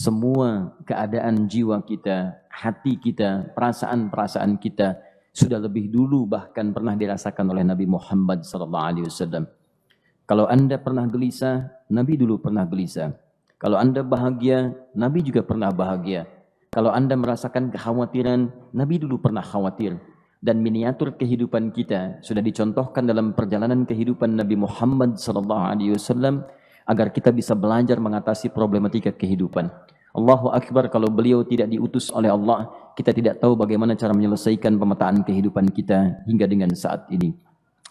semua keadaan jiwa kita, hati kita, perasaan-perasaan kita sudah lebih dulu bahkan pernah dirasakan oleh Nabi Muhammad SAW. Kalau Anda pernah gelisah, Nabi dulu pernah gelisah. Kalau Anda bahagia, Nabi juga pernah bahagia. Kalau Anda merasakan kekhawatiran, Nabi dulu pernah khawatir. Dan miniatur kehidupan kita sudah dicontohkan dalam perjalanan kehidupan Nabi Muhammad SAW agar kita bisa belajar mengatasi problematika kehidupan. Allahu Akbar, kalau beliau tidak diutus oleh Allah, kita tidak tahu bagaimana cara menyelesaikan pemetaan kehidupan kita hingga dengan saat ini.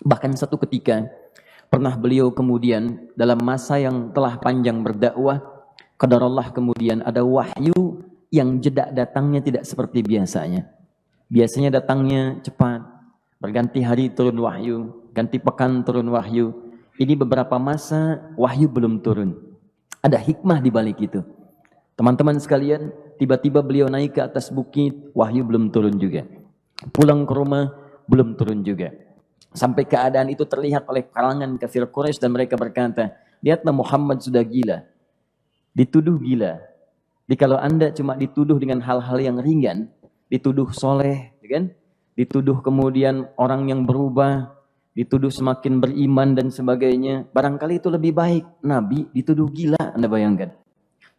Bahkan satu ketika, pernah beliau kemudian dalam masa yang telah panjang berdakwah, qadarullah kemudian ada wahyu yang jeda datangnya tidak seperti biasanya. Biasanya datangnya cepat, berganti hari turun wahyu, ganti pekan turun wahyu. Ini beberapa masa wahyu belum turun. Ada hikmah di balik itu. Teman-teman sekalian, tiba-tiba beliau naik ke atas bukit, wahyu belum turun juga. Pulang ke rumah, belum turun juga. Sampai keadaan itu terlihat oleh kalangan kafir Quraisy dan mereka berkata, lihatlah Muhammad sudah gila. Dituduh gila. Jadi kalau Anda cuma dituduh dengan hal-hal yang ringan, dituduh soleh, kan? Dituduh kemudian orang yang berubah, dituduh semakin beriman dan sebagainya. Barangkali itu lebih baik. Nabi dituduh gila, Anda bayangkan.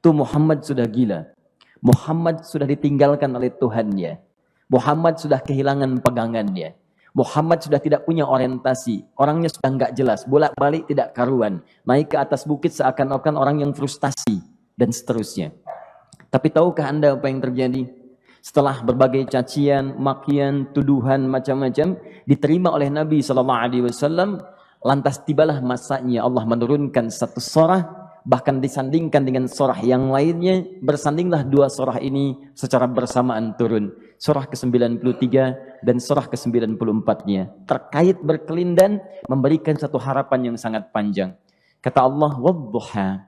Tuh Muhammad sudah gila. Muhammad sudah ditinggalkan oleh Tuhannya. Muhammad sudah kehilangan pegangannya. Muhammad sudah tidak punya orientasi. Orangnya sudah nggak jelas, bolak-balik tidak karuan. Naik ke atas bukit seakan-akan orang yang frustasi dan seterusnya. Tapi tahukah Anda apa yang terjadi? Setelah berbagai cacian, makian, tuduhan macam-macam diterima oleh Nabi SAW, lantas tibalah masanya Allah menurunkan satu surah, bahkan disandingkan dengan surah yang lainnya, bersandinglah dua surah ini secara bersamaan turun. Surah ke-93 dan surah ke-94-nya. Terkait berkelindan, memberikan satu harapan yang sangat panjang. Kata Allah, "Wadduha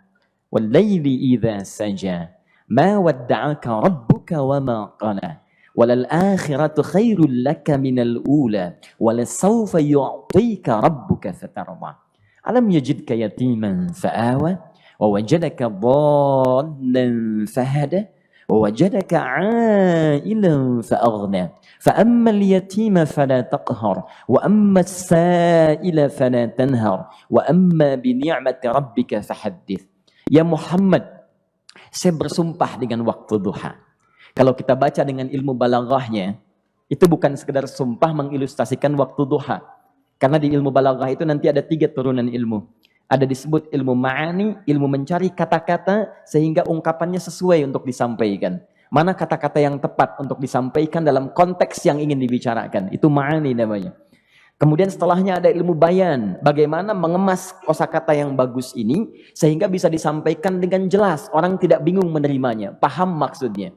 wal-laili idza saja, ma wadda'aka rabbuka wa ma qala, walal akhiratu khairul laka minal ula, walasawfa yu'tika rabbuka fatarda. Alam yajidka yatiman fa'awa, wa wajadaka dhallan fahada, wa wajadaka 'ailan fa'aghna. فأما اليتيم فلا تقهر وأما السائل فلا تنهر وأما بنعمة ربك فحدث." Ya Muhammad, saya bersumpah dengan waktu duha. Kalau kita baca dengan ilmu balaghahnya, itu bukan sekedar sumpah mengilustrasikan waktu duha. Karena di ilmu balaghah itu nanti ada 3 turunan ilmu. Ada disebut ilmu ma'ani, ilmu mencari kata-kata sehingga ungkapannya sesuai untuk disampaikan. Mana kata-kata yang tepat untuk disampaikan dalam konteks yang ingin dibicarakan. Itu ma'ani namanya. Kemudian setelahnya ada ilmu bayan. Bagaimana mengemas kosakata yang bagus ini sehingga bisa disampaikan dengan jelas. Orang tidak bingung menerimanya, paham maksudnya.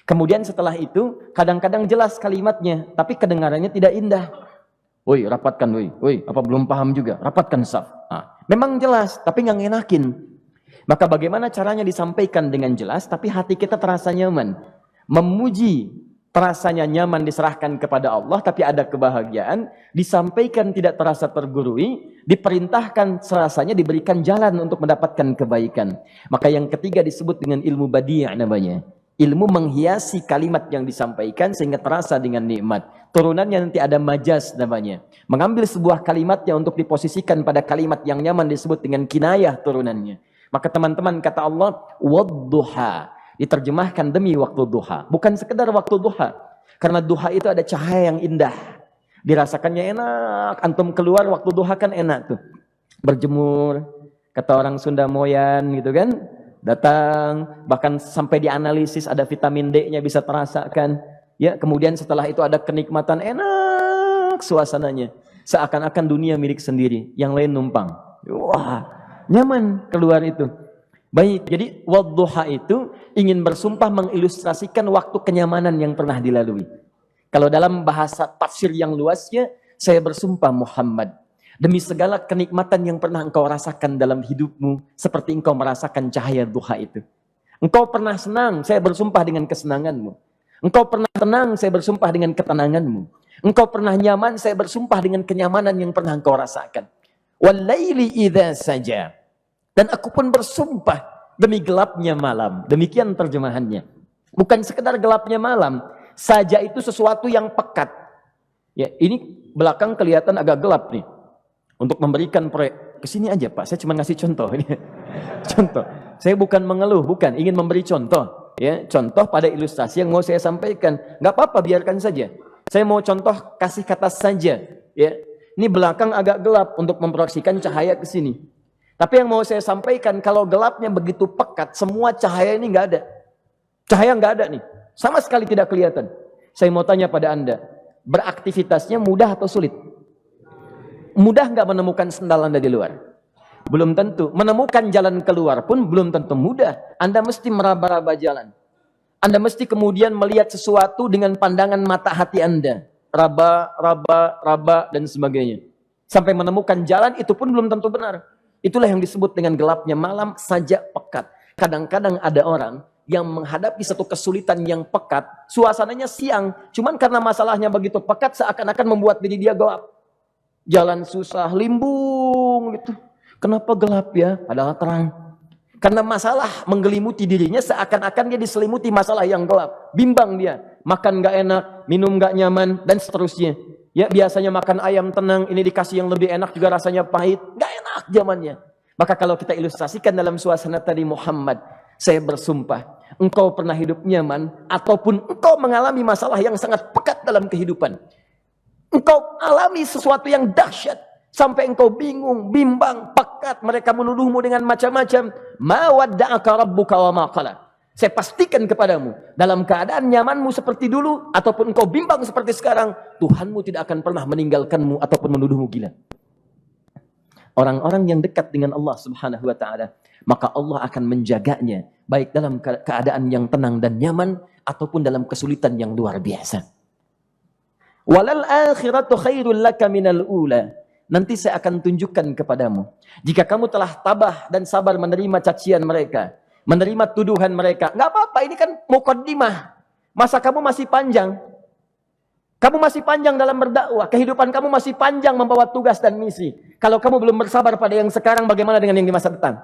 Kemudian setelah itu kadang-kadang jelas kalimatnya, tapi kedengarannya tidak indah. Woi, rapatkan, woi, apa belum paham juga? Rapatkan saf. Nah, memang jelas, tapi nggak ngenakin. Maka bagaimana caranya disampaikan dengan jelas, tapi hati kita terasa nyaman. Memuji terasanya nyaman diserahkan kepada Allah, tapi ada kebahagiaan, disampaikan tidak terasa tergurui, diperintahkan serasanya diberikan jalan untuk mendapatkan kebaikan. Maka yang ketiga disebut dengan ilmu badi' namanya. Ilmu menghiasi kalimat yang disampaikan sehingga terasa dengan nikmat. Turunannya nanti ada majaz namanya. Mengambil sebuah kalimatnya untuk diposisikan pada kalimat yang nyaman disebut dengan kinayah turunannya. Maka teman-teman kata Allah, wadduha. Diterjemahkan demi waktu duha. Bukan sekedar waktu duha. Karena duha itu ada cahaya yang indah. Dirasakannya enak. Antum keluar waktu duha kan enak tuh. Berjemur. Kata orang Sunda moyan gitu kan. Datang. Bahkan sampai dianalisis ada vitamin D-nya bisa terasakan. Ya, kemudian setelah itu ada kenikmatan enak suasananya. Seakan-akan dunia milik sendiri. Yang lain numpang. Wah, nyaman keluar itu. Baik, jadi wadduha itu ingin bersumpah mengilustrasikan waktu kenyamanan yang pernah dilalui. Kalau dalam bahasa tafsir yang luasnya, saya bersumpah Muhammad, demi segala kenikmatan yang pernah engkau rasakan dalam hidupmu, seperti engkau merasakan cahaya duha itu. Engkau pernah senang, saya bersumpah dengan kesenanganmu. Engkau pernah tenang, saya bersumpah dengan ketenanganmu. Engkau pernah nyaman, saya bersumpah dengan kenyamanan yang pernah engkau rasakan. Wal laili idza saja. Dan aku pun bersumpah demi gelapnya malam. Demikian terjemahannya. Bukan sekedar gelapnya malam. Saja itu sesuatu yang pekat. Ya, ini belakang kelihatan agak gelap nih. Untuk memberikan proyek. Kesini aja Pak, saya cuma ngasih contoh. Contoh. Saya bukan mengeluh, bukan. Ingin memberi contoh. Ya, contoh pada ilustrasi yang mau saya sampaikan. Nggak apa-apa, biarkan saja. Saya mau contoh kasih kata saja. Ya, ini belakang agak gelap untuk memproyeksikan cahaya ke sini. Tapi yang mau saya sampaikan, kalau gelapnya begitu pekat, semua cahaya ini nggak ada. Cahaya nggak ada nih. Sama sekali tidak kelihatan. Saya mau tanya pada Anda, beraktivitasnya mudah atau sulit? Mudah nggak menemukan sendal Anda di luar? Belum tentu. Menemukan jalan keluar pun belum tentu mudah. Anda mesti meraba-raba jalan. Anda mesti kemudian melihat sesuatu dengan pandangan mata hati Anda. Raba, dan sebagainya. Sampai menemukan jalan, itu pun belum tentu benar. Itulah yang disebut dengan gelapnya malam saja pekat. Kadang-kadang ada orang yang menghadapi satu kesulitan yang pekat, suasananya siang. Cuman karena masalahnya begitu pekat, seakan-akan membuat diri dia gelap. Jalan susah, limbung gitu. Kenapa gelap ya? Padahal terang. Karena masalah menggelimuti dirinya, seakan-akan dia diselimuti masalah yang gelap. Bimbang dia. Makan gak enak, minum gak nyaman, dan seterusnya. Ya, biasanya makan ayam tenang, ini dikasih yang lebih enak juga rasanya pahit. Gak enak zamannya. Maka kalau kita ilustrasikan dalam suasana tadi Muhammad, saya bersumpah, engkau pernah hidup nyaman, ataupun engkau mengalami masalah yang sangat pekat dalam kehidupan. Engkau alami sesuatu yang dahsyat. Sampai engkau bingung, bimbang, pekat. Mereka menuduhmu dengan macam-macam. Ma wadda'aka rabbuka wa ma qala. Saya pastikan kepadamu, dalam keadaan nyamanmu seperti dulu, ataupun engkau bimbang seperti sekarang, Tuhanmu tidak akan pernah meninggalkanmu ataupun menuduhmu gila. Orang-orang yang dekat dengan Allah Subhanahu wa ta'ala, maka Allah akan menjaganya, baik dalam keadaan yang tenang dan nyaman, ataupun dalam kesulitan yang luar biasa. Walal akhiratu khairul laka minal ula. Nanti saya akan tunjukkan kepadamu. Jika kamu telah tabah dan sabar menerima cacian mereka, menerima tuduhan mereka, nggak apa-apa, ini kan muqaddimah. Masa kamu masih panjang. Kamu masih panjang dalam berdakwah. Kehidupan kamu masih panjang membawa tugas dan misi. Kalau kamu belum bersabar pada yang sekarang, bagaimana dengan yang di masa depan?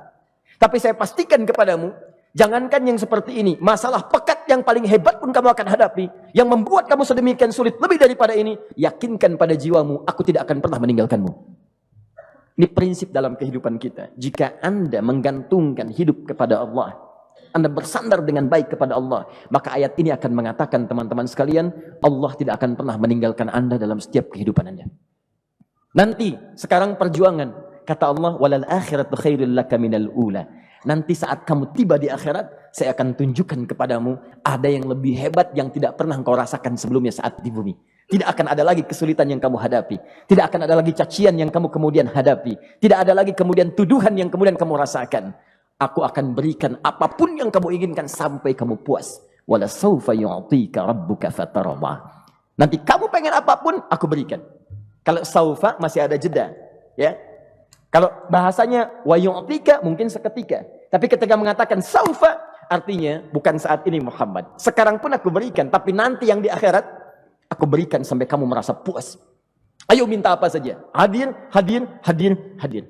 Tapi saya pastikan kepadamu, jangankan yang seperti ini, masalah pekat yang paling hebat pun kamu akan hadapi, yang membuat kamu sedemikian sulit, lebih daripada ini, yakinkan pada jiwamu, aku tidak akan pernah meninggalkanmu. Ini prinsip dalam kehidupan kita. Jika Anda menggantungkan hidup kepada Allah, Anda bersandar dengan baik kepada Allah, maka ayat ini akan mengatakan, teman-teman sekalian, Allah tidak akan pernah meninggalkan Anda dalam setiap kehidupan Anda. Nanti, sekarang perjuangan, kata Allah, walal akhiratu khairul laka minal ula. Nanti saat kamu tiba di akhirat, saya akan tunjukkan kepadamu ada yang lebih hebat yang tidak pernah engkau rasakan sebelumnya saat di bumi. Tidak akan ada lagi kesulitan yang kamu hadapi. Tidak akan ada lagi cacian yang kamu kemudian hadapi. Tidak ada lagi kemudian tuduhan yang kemudian kamu rasakan. Aku akan berikan apapun yang kamu inginkan sampai kamu puas. Wala sawfa yu'tika rabbuka fatarda. Nanti kamu pengen apapun, aku berikan. Kalau saufa masih ada jeda, ya. Kalau bahasanya wa yu'tika mungkin seketika. Tapi ketika mengatakan saufa, artinya bukan saat ini Muhammad. Sekarang pun aku berikan, tapi nanti yang di akhirat aku berikan sampai kamu merasa puas. Ayo minta apa saja. Hadir, hadir, hadir, hadir.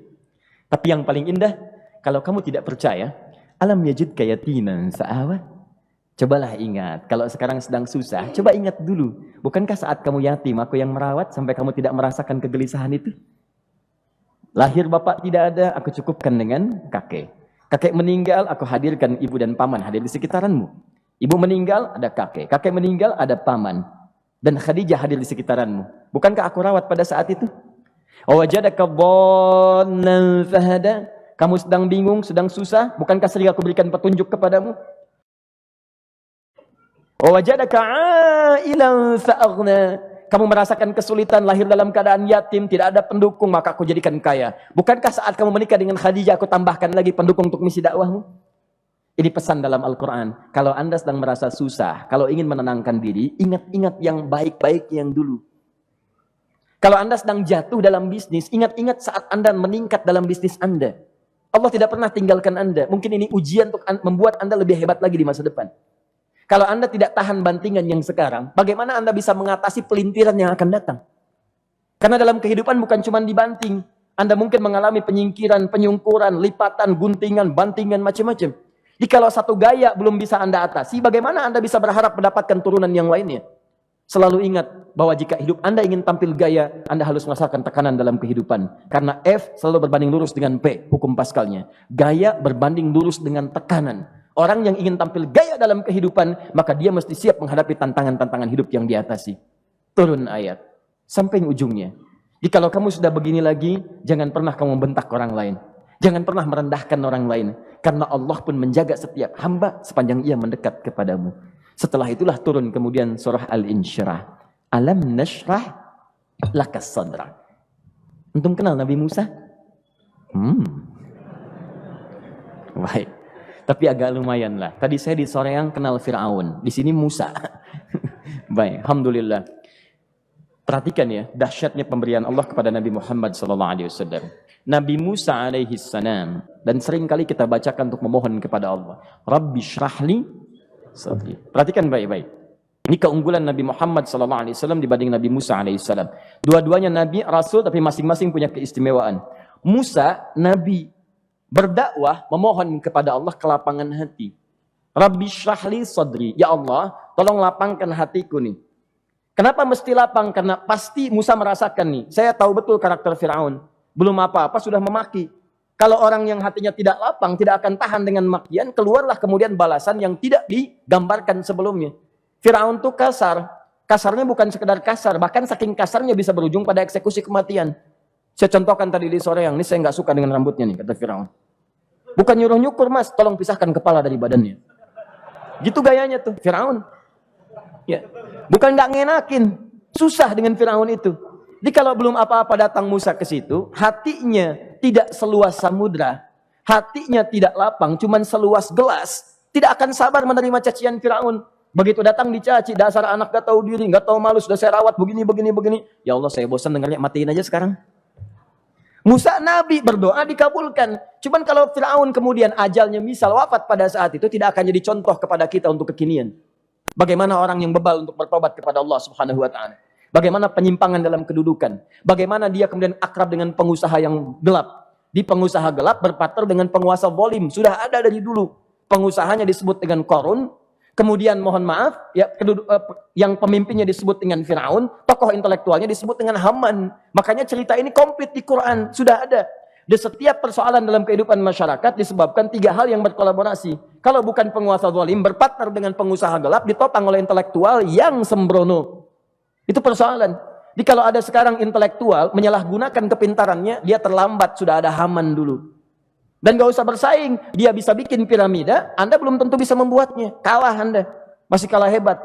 Tapi yang paling indah, kalau kamu tidak percaya, alam yajidka yatiman fa'awa. Cobalah ingat, kalau sekarang sedang susah, coba ingat dulu. Bukankah saat kamu yatim, aku yang merawat sampai kamu tidak merasakan kegelisahan itu? Lahir bapak tidak ada, aku cukupkan dengan kakek. Kakek meninggal, aku hadirkan ibu dan paman hadir di sekitaranmu. Ibu meninggal, ada kakek. Kakek meninggal, ada paman. Dan Khadijah hadir di sekitaranmu. Bukankah aku rawat pada saat itu? Wajadaka dhallan fahada. Kamu sedang bingung, sedang susah. Bukankah sering aku berikan petunjuk kepadamu? Wajadaka ailan fa'aghna. Kamu merasakan kesulitan, lahir dalam keadaan yatim, tidak ada pendukung, maka aku jadikan kaya. Bukankah saat kamu menikah dengan Khadijah, aku tambahkan lagi pendukung untuk misi dakwahmu? Ini pesan dalam Al-Quran. Kalau Anda sedang merasa susah, kalau ingin menenangkan diri, ingat-ingat yang baik-baik yang dulu. Kalau Anda sedang jatuh dalam bisnis, ingat-ingat saat Anda meningkat dalam bisnis Anda. Allah tidak pernah tinggalkan Anda. Mungkin ini ujian untuk membuat Anda lebih hebat lagi di masa depan. Kalau Anda tidak tahan bantingan yang sekarang, bagaimana Anda bisa mengatasi pelintiran yang akan datang? Karena dalam kehidupan bukan cuma dibanting. Anda mungkin mengalami penyingkiran, penyungkuran, lipatan, guntingan, bantingan, macam-macam. Jikalau satu gaya belum bisa Anda atasi, bagaimana Anda bisa berharap mendapatkan turunan yang lainnya? Selalu ingat bahwa jika hidup Anda ingin tampil gaya, Anda harus merasakan tekanan dalam kehidupan. Karena F selalu berbanding lurus dengan P, hukum Pascalnya. Gaya berbanding lurus dengan tekanan. Orang yang ingin tampil gaya dalam kehidupan, maka dia mesti siap menghadapi tantangan-tantangan hidup yang diatasi. Turun ayat. Sampai ujungnya. Jikalau kamu sudah begini lagi, jangan pernah kamu bentak orang lain. Jangan pernah merendahkan orang lain. Karena Allah pun menjaga setiap hamba sepanjang ia mendekat kepadamu. Setelah itulah turun kemudian surah Al-Insyirah. Alam nashrah lakas sadrak. Antum kenal Nabi Musa? Baik. Tapi agak lumayan lah. Tadi saya di Soreang kenal Fir'aun. Di sini Musa. Baik, alhamdulillah. Perhatikan ya, dahsyatnya pemberian Allah kepada Nabi Muhammad SAW. Nabi Musa alaihi salam, dan sering kali kita bacakan untuk memohon kepada Allah. Rabbi syrahli sadri. Perhatikan baik-baik. Ini keunggulan Nabi Muhammad SAW dibanding Nabi Musa alaihissalam. Dua-duanya Nabi, Rasul, tapi masing-masing punya keistimewaan. Musa, Nabi, berdakwah, memohon kepada Allah kelapangan hati. Rabbi syrahli sadri. Ya Allah, tolong lapangkan hatiku nih. Kenapa mesti lapang? Karena pasti Musa merasakan nih. Saya tahu betul karakter Fir'aun. Belum apa-apa sudah memaki. Kalau orang yang hatinya tidak lapang, tidak akan tahan dengan makian, keluarlah kemudian balasan yang tidak digambarkan sebelumnya. Fir'aun itu kasar. Kasarnya bukan sekedar kasar, bahkan saking kasarnya bisa berujung pada eksekusi kematian. Saya contohkan tadi di sore yang ini, saya nggak suka dengan rambutnya nih, kata Fir'aun. Bukan nyuruh-nyukur mas, tolong pisahkan kepala dari badannya. Gitu gayanya tuh, Fir'aun. Ya. Bukan nggak ngenakin, susah dengan Fir'aun itu. Jadi kalau belum apa-apa datang Musa ke situ, hatinya tidak seluas samudra, hatinya tidak lapang, cuman seluas gelas, tidak akan sabar menerima cacian Fir'aun. Begitu datang dicaci, dasar anak gak tahu diri, gak tahu malu, sudah saya rawat begini. Ya Allah, saya bosan dengarnya, matiin aja sekarang. Musa Nabi berdoa dikabulkan. Cuman kalau Fir'aun kemudian ajalnya misal wafat pada saat itu, tidak akan jadi contoh kepada kita untuk kekinian. Bagaimana orang yang bebal untuk bertobat kepada Allah Subhanahu wa Ta'ala. Bagaimana penyimpangan dalam kedudukan. Bagaimana dia kemudian akrab dengan pengusaha yang gelap. Di pengusaha gelap berpartner dengan penguasa zalim. Sudah ada dari dulu. Pengusahanya disebut dengan Qarun. Kemudian mohon maaf, ya, yang pemimpinnya disebut dengan Fir'aun. Tokoh intelektualnya disebut dengan Haman. Makanya cerita ini komplit di Quran. Sudah ada. Di setiap persoalan dalam kehidupan masyarakat disebabkan tiga hal yang berkolaborasi. Kalau bukan penguasa zalim, berpartner dengan pengusaha gelap, ditopang oleh intelektual yang sembrono. Itu persoalan. Jadi kalau ada sekarang intelektual menyalahgunakan kepintarannya, dia terlambat, sudah ada Haman dulu. Dan gak usah bersaing, dia bisa bikin piramida, Anda belum tentu bisa membuatnya. Kalah Anda, masih kalah hebat.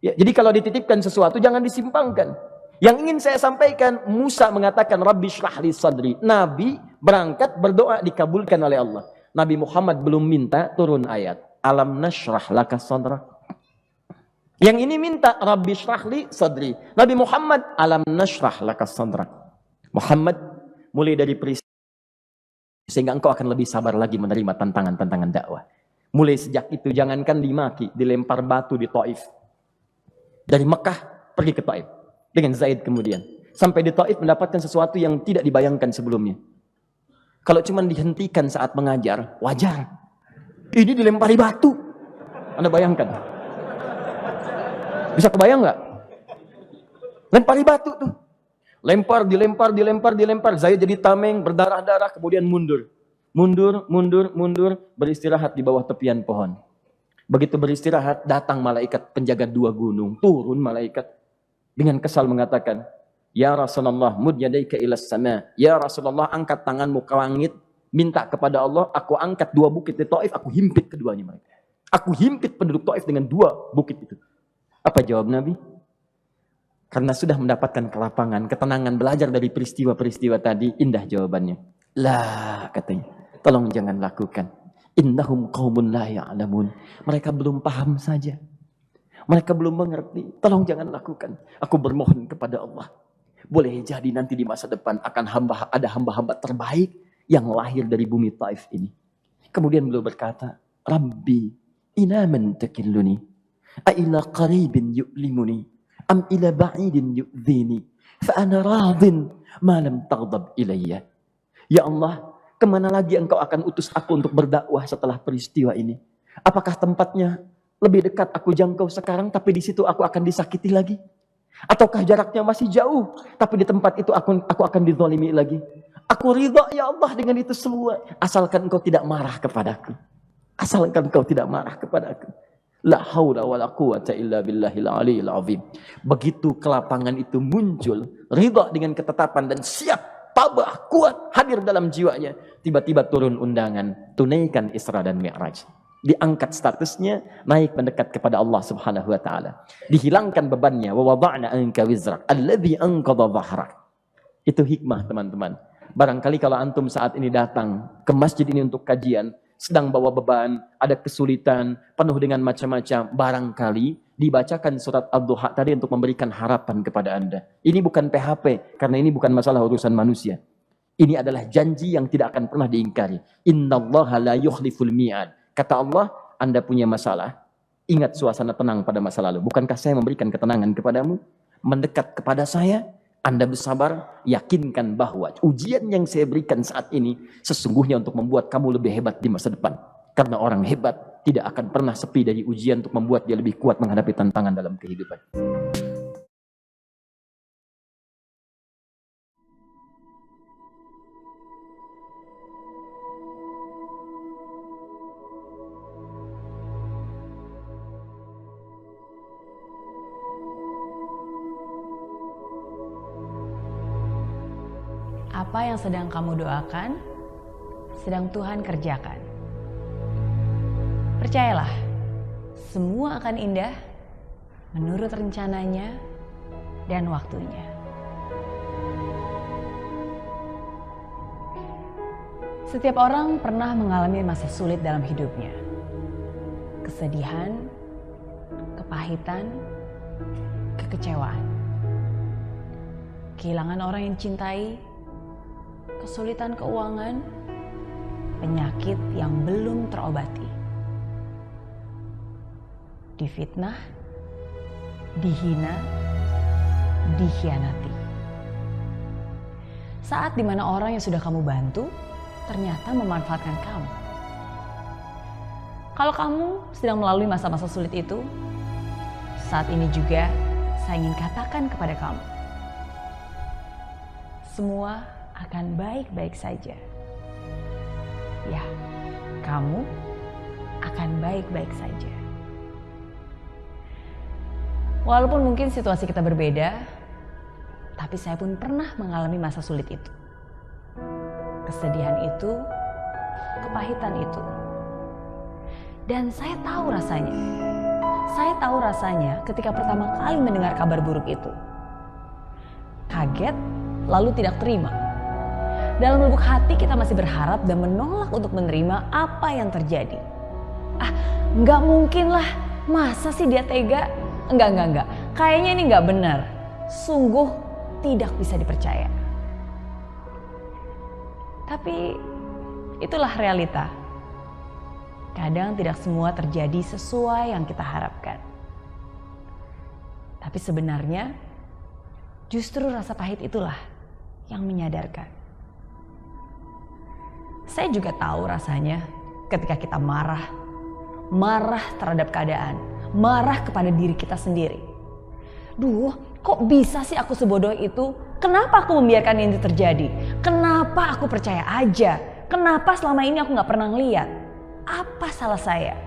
Ya, jadi kalau dititipkan sesuatu, jangan disimpangkan. Yang ingin saya sampaikan, Musa mengatakan, Rabbi syrahli sadri. Nabi berangkat berdoa dikabulkan oleh Allah. Nabi Muhammad belum minta turun ayat. Alam nashrah laka sadrak. Yang ini minta Rabbi syrahli sadri. Nabi Muhammad alam nashrah laka sadrak. Muhammad mulai dari peristiwa sehingga engkau akan lebih sabar lagi menerima tantangan-tantangan dakwah. Mulai sejak itu jangankan dimaki, dilempar batu di Taif. Dari Mekah pergi ke Taif dengan Zaid kemudian. Sampai di Taif mendapatkan sesuatu yang tidak dibayangkan sebelumnya. Kalau cuma dihentikan saat mengajar, wajar. Ini dilempari batu. Anda bayangkan? Bisa kebayang nggak? Lempari batu tuh. Lempar, dilempar. Zaid jadi tameng, berdarah-darah, kemudian mundur. Mundur, beristirahat di bawah tepian pohon. Begitu beristirahat, datang malaikat penjaga dua gunung. Turun malaikat dengan kesal mengatakan, Ya Rasulullah, mud yadaika ilas sama. Ya Rasulullah, angkat tanganmu ke langit. Minta kepada Allah, aku angkat dua bukit di Taif, aku himpit keduanya mereka. Aku himpit penduduk Taif dengan dua bukit itu. Apa jawab Nabi? Karena sudah mendapatkan kelapangan, ketenangan, belajar dari peristiwa-peristiwa tadi, indah jawabannya. Lah, katanya, tolong jangan lakukan. Innahum qaumun la ya'lamun. Mereka belum paham saja. Mereka belum mengerti. Tolong jangan lakukan. Aku bermohon kepada Allah. Boleh jadi nanti di masa depan akan ada hamba-hamba terbaik yang lahir dari bumi Taif ini. Kemudian beliau berkata, Rabbi, ina man takilluni, a'ila qaribin yu'limuni. Am ila ba'idin yu'dhini fa ana radin ma lam taghdab ilayya. Ya Allah, Kemana lagi engkau akan utus aku untuk berdakwah setelah peristiwa ini? Apakah tempatnya lebih dekat aku jangkau sekarang, tapi di situ aku akan disakiti lagi? Ataukah jaraknya masih jauh, tapi di tempat itu aku akan dizalimi lagi? Aku ridha ya Allah dengan itu semua, asalkan engkau tidak marah kepadaku. Asalkan engkau tidak marah kepadaku. La haula wala quwata illa billahil aliyil azim. Begitu kelapangan itu muncul, ridha dengan ketetapan dan siap, tabah, kuat, hadir dalam jiwanya. Tiba-tiba turun undangan, tunaikan Isra dan Mi'raj. Diangkat statusnya, naik mendekat kepada Allah Subhanahu wa taala. Dihilangkan bebannya, wa wada'na anka wizrak alladzi anqadha dhahrak. Itu hikmah, teman-teman. Barangkali kalau antum saat ini datang ke masjid ini untuk kajian, sedang bawa beban, ada kesulitan, penuh dengan macam-macam, barangkali dibacakan surat Ad-Duha tadi untuk memberikan harapan kepada Anda. Ini bukan PHP, karena ini bukan masalah urusan manusia. Ini adalah janji yang tidak akan pernah diingkari. Innallaha la yukhliful mi'ad. Kata Allah, Anda punya masalah, ingat suasana tenang pada masa lalu. Bukankah saya memberikan ketenangan kepadamu? Mendekat kepada saya, Anda bersabar, yakinkan bahwa ujian yang saya berikan saat ini sesungguhnya untuk membuat kamu lebih hebat di masa depan. Karena orang hebat tidak akan pernah sepi dari ujian untuk membuat dia lebih kuat menghadapi tantangan dalam kehidupan. Apa yang sedang kamu doakan, sedang Tuhan kerjakan. Percayalah, semua akan indah menurut rencananya dan waktunya. Setiap orang pernah mengalami masa sulit dalam hidupnya. Kesedihan, kepahitan, kekecewaan. Kehilangan orang yang cintai, kesulitan keuangan, penyakit yang belum terobati. Difitnah, dihina, dikhianati. Saat dimana orang yang sudah kamu bantu ternyata memanfaatkan kamu. Kalau kamu sedang melalui masa-masa sulit itu, saat ini juga saya ingin katakan kepada kamu, semua akan baik-baik saja. Ya, kamu akan baik-baik saja. Walaupun mungkin situasi kita berbeda, tapi saya pun pernah mengalami masa sulit itu. Kesedihan itu, kepahitan itu. Dan saya tahu rasanya. Saya tahu rasanya ketika pertama kali mendengar kabar buruk itu. Kaget, lalu tidak terima. Dalam lubuk hati kita masih berharap dan menolak untuk menerima apa yang terjadi. Nggak mungkin lah, masa sih dia tega? Enggak. Kayaknya ini nggak benar. Sungguh tidak bisa dipercaya. Tapi itulah realita. Kadang tidak semua terjadi sesuai yang kita harapkan. Tapi sebenarnya justru rasa pahit itulah yang menyadarkan. Saya juga tahu rasanya ketika kita marah terhadap keadaan, marah kepada diri kita sendiri. Duh, kok bisa sih aku sebodoh itu? Kenapa aku membiarkan ini terjadi? Kenapa aku percaya aja? Kenapa selama ini aku gak pernah ngeliat? Apa salah saya?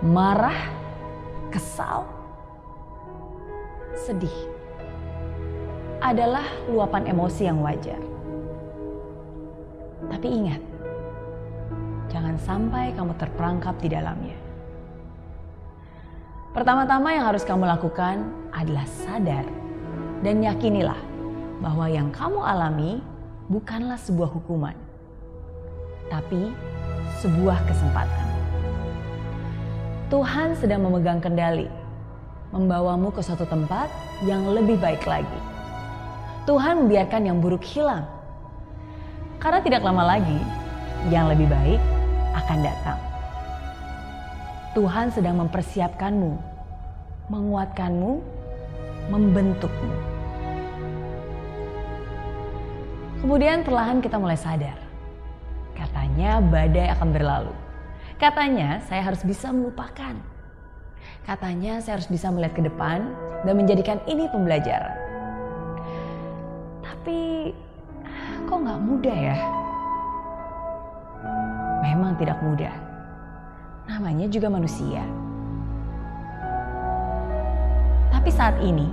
Marah, kesal, sedih adalah luapan emosi yang wajar. Tapi ingat, jangan sampai kamu terperangkap di dalamnya. Pertama-tama yang harus kamu lakukan adalah sadar dan yakinilah bahwa yang kamu alami bukanlah sebuah hukuman, tapi sebuah kesempatan. Tuhan sedang memegang kendali, membawamu ke suatu tempat yang lebih baik lagi. Tuhan membiarkan yang buruk hilang, karena tidak lama lagi yang lebih baik akan datang. Tuhan sedang mempersiapkanmu, menguatkanmu, membentukmu. Kemudian perlahan kita mulai sadar. Katanya badai akan berlalu. Katanya saya harus bisa melupakan. Katanya saya harus bisa melihat ke depan dan menjadikan ini pembelajaran. Tapi kok gak mudah ya? Memang tidak mudah. Namanya juga manusia. Tapi saat ini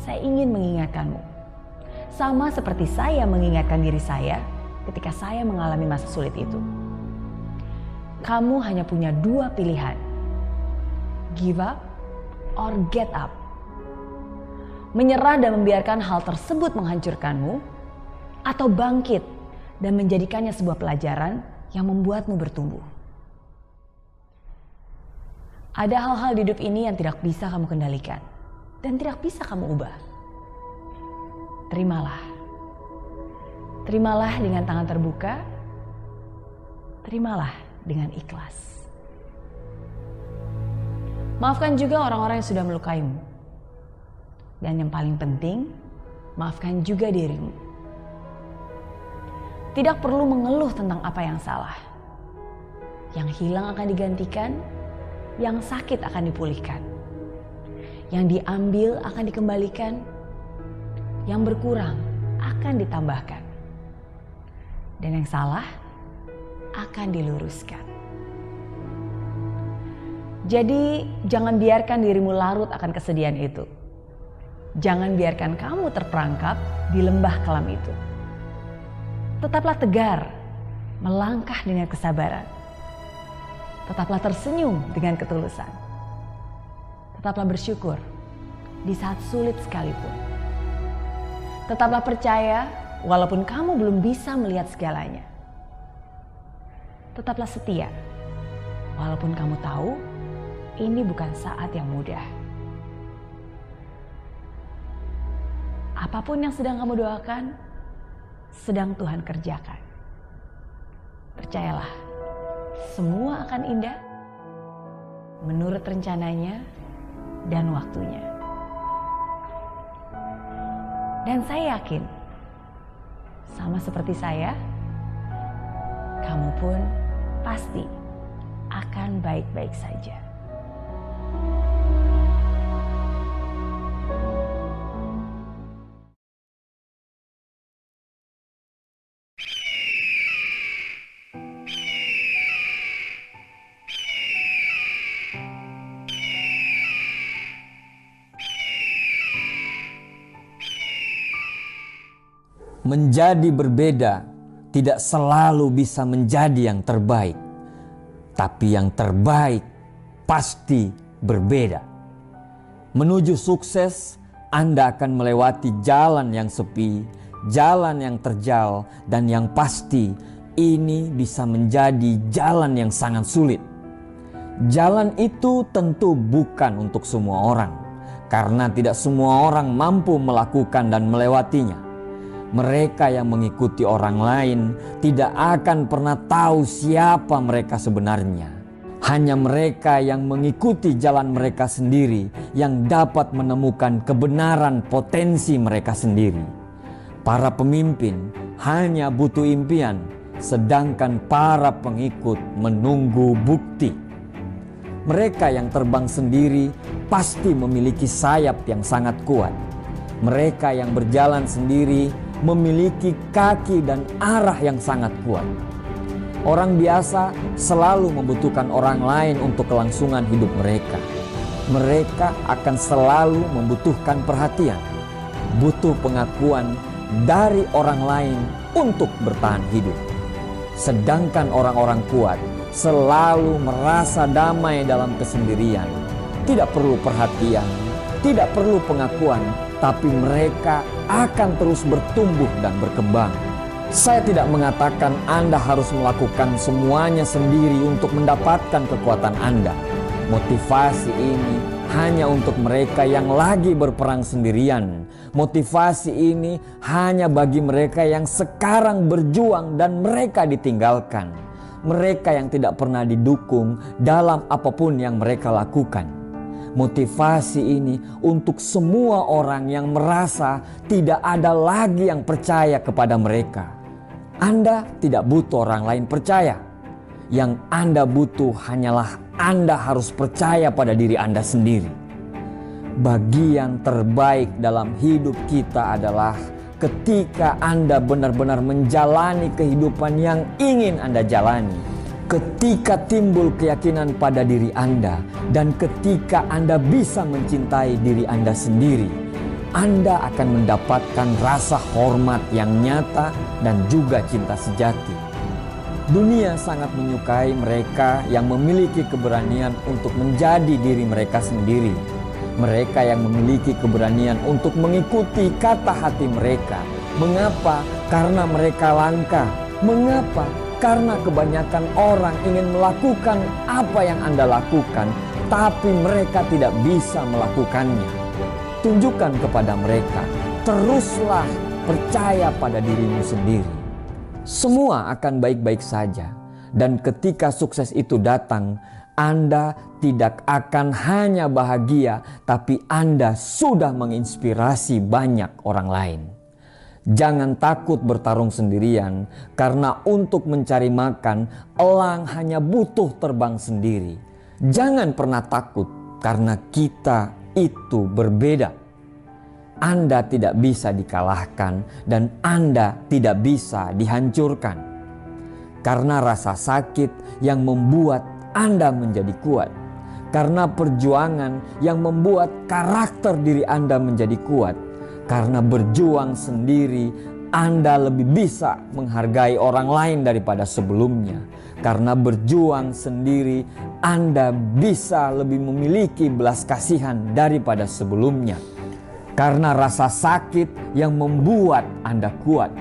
saya ingin mengingatkanmu. Sama seperti saya mengingatkan diri saya ketika saya mengalami masa sulit itu. Kamu hanya punya dua pilihan. Give up or get up. Menyerah dan membiarkan hal tersebut menghancurkanmu, atau bangkit dan menjadikannya sebuah pelajaran yang membuatmu bertumbuh. Ada hal-hal di hidup ini yang tidak bisa kamu kendalikan dan tidak bisa kamu ubah. Terimalah. Terimalah dengan tangan terbuka. Terimalah dengan ikhlas. Maafkan juga orang-orang yang sudah melukaimu. Dan yang paling penting, maafkan juga dirimu. Tidak perlu mengeluh tentang apa yang salah. Yang hilang akan digantikan, yang sakit akan dipulihkan. Yang diambil akan dikembalikan, yang berkurang akan ditambahkan. Dan yang salah akan diluruskan. Jadi jangan biarkan dirimu larut akan kesedihan itu. Jangan biarkan kamu terperangkap di lembah kelam itu. Tetaplah tegar, melangkah dengan kesabaran. Tetaplah tersenyum dengan ketulusan. Tetaplah bersyukur di saat sulit sekalipun. Tetaplah percaya walaupun kamu belum bisa melihat segalanya. Tetaplah setia walaupun kamu tahu ini bukan saat yang mudah. Apapun yang sedang kamu doakan, sedang Tuhan kerjakan. Percayalah, semua akan indah menurut rencananya dan waktunya. Dan saya yakin, sama seperti saya, kamu pun pasti akan baik-baik saja. Menjadi berbeda tidak selalu bisa menjadi yang terbaik, tapi yang terbaik pasti berbeda. Menuju sukses, Anda akan melewati jalan yang sepi, jalan yang terjal, dan yang pasti ini bisa menjadi jalan yang sangat sulit. Jalan itu tentu bukan untuk semua orang, karena tidak semua orang mampu melakukan dan melewatinya. Mereka yang mengikuti orang lain tidak akan pernah tahu siapa mereka sebenarnya. Hanya mereka yang mengikuti jalan mereka sendiri yang dapat menemukan kebenaran potensi mereka sendiri. Para pemimpin hanya butuh impian, sedangkan para pengikut menunggu bukti. Mereka yang terbang sendiri pasti memiliki sayap yang sangat kuat. Mereka yang berjalan sendiri memiliki kaki dan arah yang sangat kuat. Orang biasa selalu membutuhkan orang lain untuk kelangsungan hidup mereka. Mereka akan selalu membutuhkan perhatian, butuh pengakuan dari orang lain untuk bertahan hidup. Sedangkan orang-orang kuat selalu merasa damai dalam kesendirian. Tidak perlu perhatian, tidak perlu pengakuan, tapi mereka akan terus bertumbuh dan berkembang. Saya tidak mengatakan Anda harus melakukan semuanya sendiri untuk mendapatkan kekuatan Anda. Motivasi ini hanya untuk mereka yang lagi berperang sendirian. Motivasi ini hanya bagi mereka yang sekarang berjuang dan mereka ditinggalkan. Mereka yang tidak pernah didukung dalam apapun yang mereka lakukan. motivasi ini untuk semua orang yang merasa tidak ada lagi yang percaya kepada mereka. Anda tidak butuh orang lain percaya. Yang Anda butuh hanyalah Anda harus percaya pada diri Anda sendiri. Bagian terbaik dalam hidup kita adalah ketika Anda benar-benar menjalani kehidupan yang ingin Anda jalani. Ketika timbul keyakinan pada diri Anda dan ketika Anda bisa mencintai diri Anda sendiri, Anda akan mendapatkan rasa hormat yang nyata dan juga cinta sejati. Dunia sangat menyukai mereka yang memiliki keberanian untuk menjadi diri mereka sendiri. Mereka yang memiliki keberanian untuk mengikuti kata hati mereka. Mengapa? Karena mereka langka. Mengapa? Karena kebanyakan orang ingin melakukan apa yang Anda lakukan, tapi mereka tidak bisa melakukannya. Tunjukkan kepada mereka, teruslah percaya pada dirimu sendiri. Semua akan baik-baik saja. Dan ketika sukses itu datang, Anda tidak akan hanya bahagia, tapi Anda sudah menginspirasi banyak orang lain. Jangan takut bertarung sendirian, karena untuk mencari makan, elang hanya butuh terbang sendiri. Jangan pernah takut, karena kita itu berbeda. Anda tidak bisa dikalahkan, dan Anda tidak bisa dihancurkan. Karena rasa sakit yang membuat Anda menjadi kuat. Karena perjuangan yang membuat karakter diri Anda menjadi kuat. Karena berjuang sendiri, Anda lebih bisa menghargai orang lain daripada sebelumnya. Karena berjuang sendiri, Anda bisa lebih memiliki belas kasihan daripada sebelumnya. Karena rasa sakit yang membuat Anda kuat.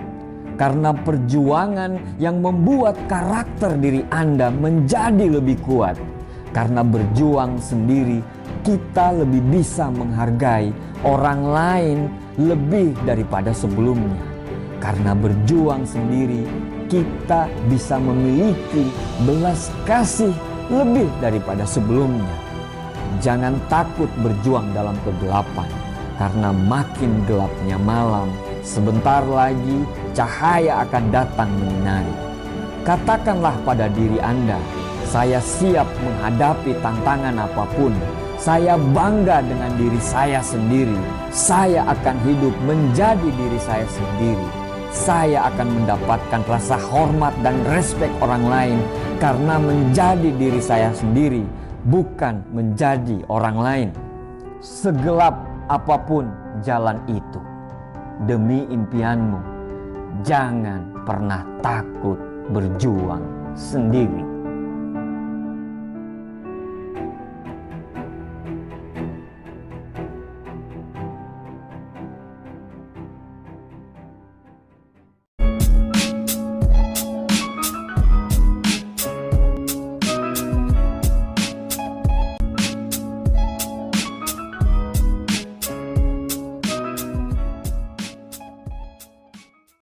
Karena perjuangan yang membuat karakter diri Anda menjadi lebih kuat. Karena berjuang sendiri, kita lebih bisa menghargai orang lain lebih daripada sebelumnya. Karena berjuang sendiri, kita bisa memiliki belas kasih lebih daripada sebelumnya. Jangan takut berjuang dalam kegelapan, karena makin gelapnya malam, sebentar lagi cahaya akan datang menyinari. Katakanlah pada diri Anda, saya siap menghadapi tantangan apapun. Saya bangga dengan diri saya sendiri. Saya akan hidup menjadi diri saya sendiri. Saya akan mendapatkan rasa hormat dan respek orang lain karena menjadi diri saya sendiri, bukan menjadi orang lain. Segelap apapun jalan itu, demi impianmu, jangan pernah takut berjuang sendiri.